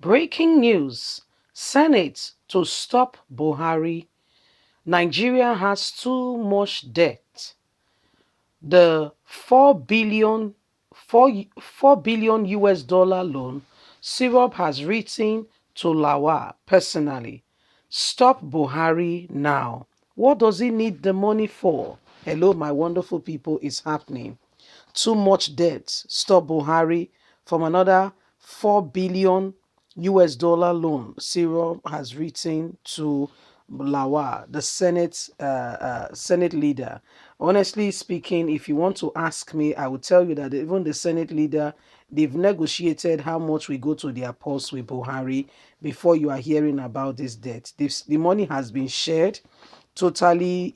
Breaking news. Senate to stop Buhari. Nigeria has too much debt. The 4 billion US dollar loan Syrup has written to Lawa personally. Stop Buhari now. What does he need the money for? Hello, my wonderful people, it's happening. Too much debt. Stop Buhari from another 4 billion US dollar loan Syrup has written to Lawa, the Senate leader. Honestly speaking, if you want to ask me, I will tell you that even the Senate leader, they've negotiated how much we go to their pulse with Buhari before you are hearing about this debt. The money has been shared, totally,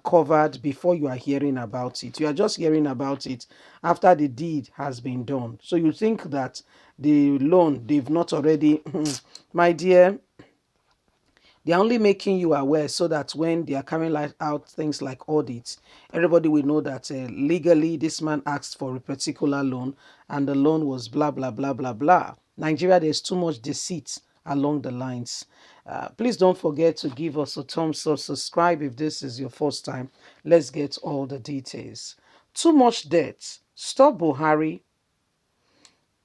covered before you are hearing about it. You are just hearing about it after the deed has been done. So you think that the loan, they've not already, my dear, they're only making you aware so that when they are carrying out things like audits, everybody will know that legally this man asked for a particular loan and the loan was blah, blah, blah, blah, blah. Nigeria, there's too much deceit along the lines. Please don't forget to give us a thumbs up, subscribe if this is your first time. Let's get all the details. Too much debt. Stop Buhari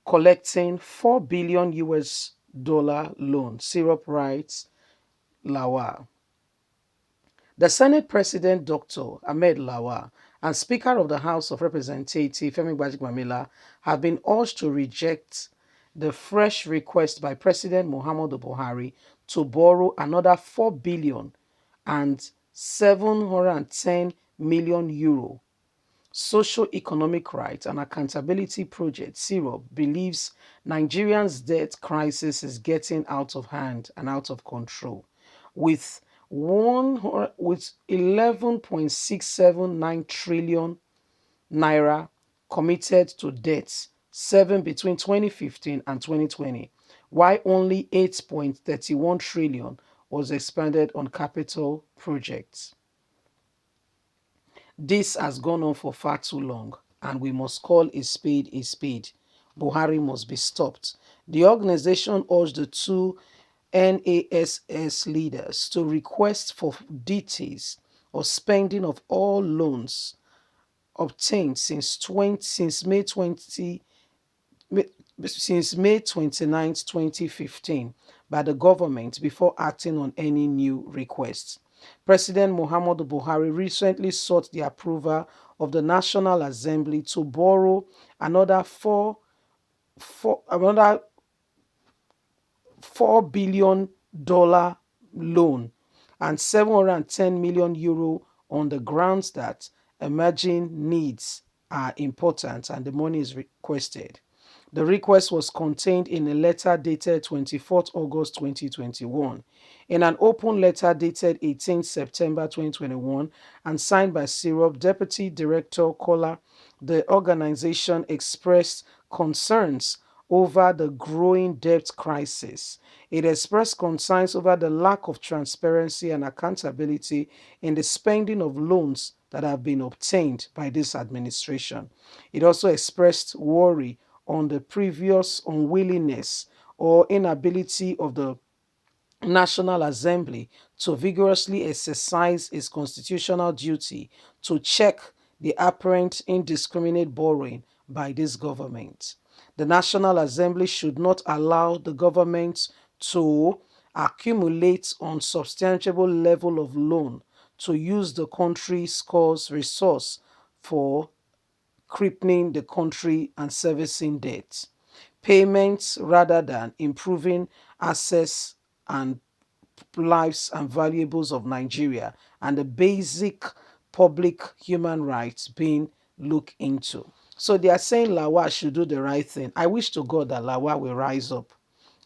collecting 4 billion US dollar loan. Syrup writes Lawal. The Senate President, Dr. Ahmed Lawal, and Speaker of the House of Representatives, Femi Gbagimamila, have been urged to reject the fresh request by President Muhammadu Buhari to borrow another 4 billion and 710 million euro. Socio-Economic Rights and Accountability Project, SIROP, believes Nigerians' debt crisis is getting out of hand and out of control, with 11.679 trillion naira committed to debts, seven between 2015 and 2020, while only 8.31 trillion was expended on capital projects. This has gone on for far too long, and we must call a spade a spade. Buhari must be stopped. The organization urged the two NASS leaders to request for details of spending of all loans obtained since May 20 since May 29, 2015 by the government before acting on any new requests. President Muhammadu Buhari recently sought the approval of the National Assembly to borrow another $4 billion loan and 710 million euro on the grounds that emerging needs are important and the money is requested. The request was contained in a letter dated 24th August 2021. In an open letter dated 18th September 2021 and signed by Syrup Deputy Director Kola, the organization expressed concerns over the growing debt crisis. It expressed concerns over the lack of transparency and accountability in the spending of loans that have been obtained by this administration. It also expressed worry on the previous unwillingness or inability of the National Assembly to vigorously exercise its constitutional duty to check the apparent indiscriminate borrowing by this government. The National Assembly should not allow the government to accumulate unsubstantiable level of loan to use the country's scarce resource for crippling the country and servicing debt. Payments rather than improving access and lives and valuables of Nigeria and the basic public human rights being looked into. So they are saying Lawa should do the right thing. I wish to God that Lawa will rise up.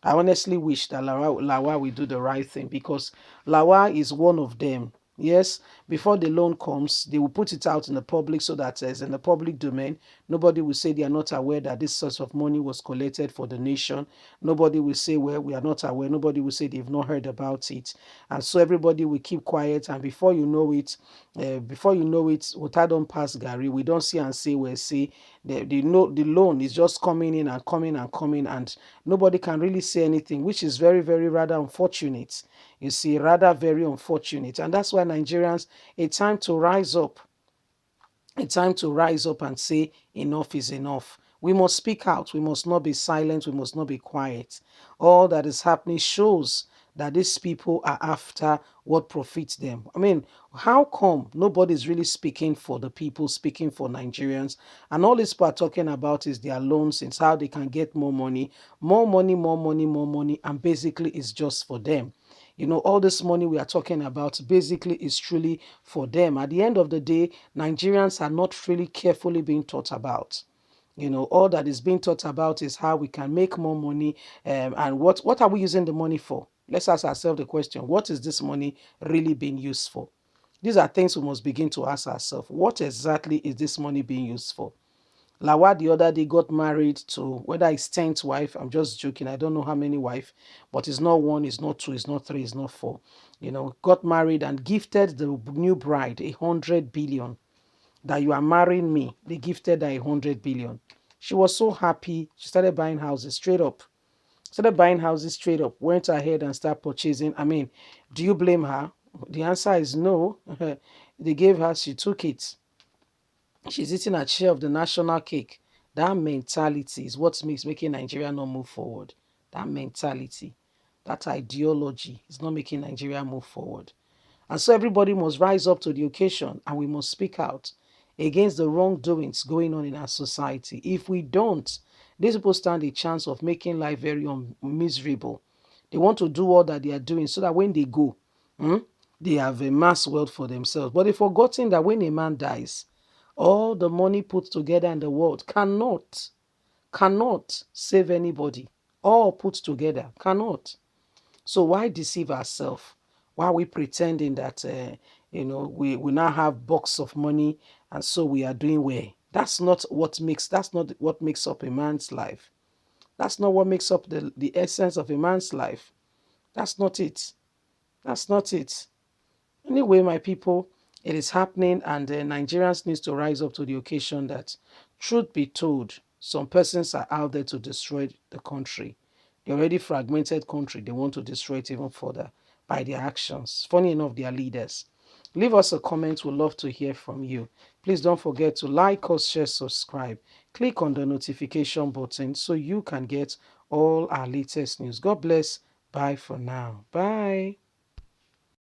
I honestly wish that Lawa will do the right thing because Lawa is one of them. Yes, before the loan comes, they will put it out in the public so that it's in the public domain. Nobody will say they are not aware that this source of money was collected for the nation. Nobody will say, well, we are not aware. Nobody will say they've not heard about it. And so everybody will keep quiet. And before you know it, water don't pass Gary. We don't see and say, well, see, the loan is just coming in and coming and coming. And nobody can really say anything, which is very, very rather unfortunate. You see, rather very unfortunate. And that's why Nigerians, it's time to rise up. It's time to rise up and say enough is enough. We must speak out. We must not be silent. We must not be quiet. All that is happening shows that these people are after what profits them. I mean, how come nobody's really speaking for the people, speaking for Nigerians? And all these people are talking about is their loans, it's how they can get more money, more money, more money, more money, and basically it's just for them. All this money we are talking about basically is truly for them. At the end of the day, Nigerians are not really carefully being taught about. All that is being taught about is how we can make more money, and what are we using the money for? Let's ask ourselves the question: what is this money really being used for? These are things we must begin to ask ourselves. What exactly is this money being used for? Lawal the other day got married to, whether it's 10th wife, I'm just joking, I don't know how many wife, but it's not one, it's not two, it's not three, it's not four. Got married and gifted the new bride 100 billion. That you are marrying me. They gifted her 100 billion. She was so happy. She started buying houses straight up. Went ahead and started purchasing. I mean, do you blame her? The answer is no. They gave her, she took it. She's eating a share of the national cake. That mentality is what makes making Nigeria not move forward. That mentality, that ideology is not making Nigeria move forward. And so everybody must rise up to the occasion and we must speak out against the wrongdoings going on in our society. If we don't, these people stand a chance of making life very miserable. They want to do all that they are doing so that when they go, hmm, they have a mass wealth for themselves. But they've forgotten that when a man dies, all the money put together in the world cannot save anybody. All put together cannot. So why deceive ourselves? Why are we pretending that we now have box of money and so we are doing well? That's not what makes up a man's life. That's not what makes up the essence of a man's life. That's not it. That's not it. Anyway, my people, it is happening, and Nigerians needs to rise up to the occasion. That, truth be told, some persons are out there to destroy the country. The already fragmented country, they want to destroy it even further by their actions. Funny enough, their leaders. Leave us a comment. We'd love to hear from you. Please don't forget to like us, share, subscribe. Click on the notification button so you can get all our latest news. God bless. Bye for now. Bye.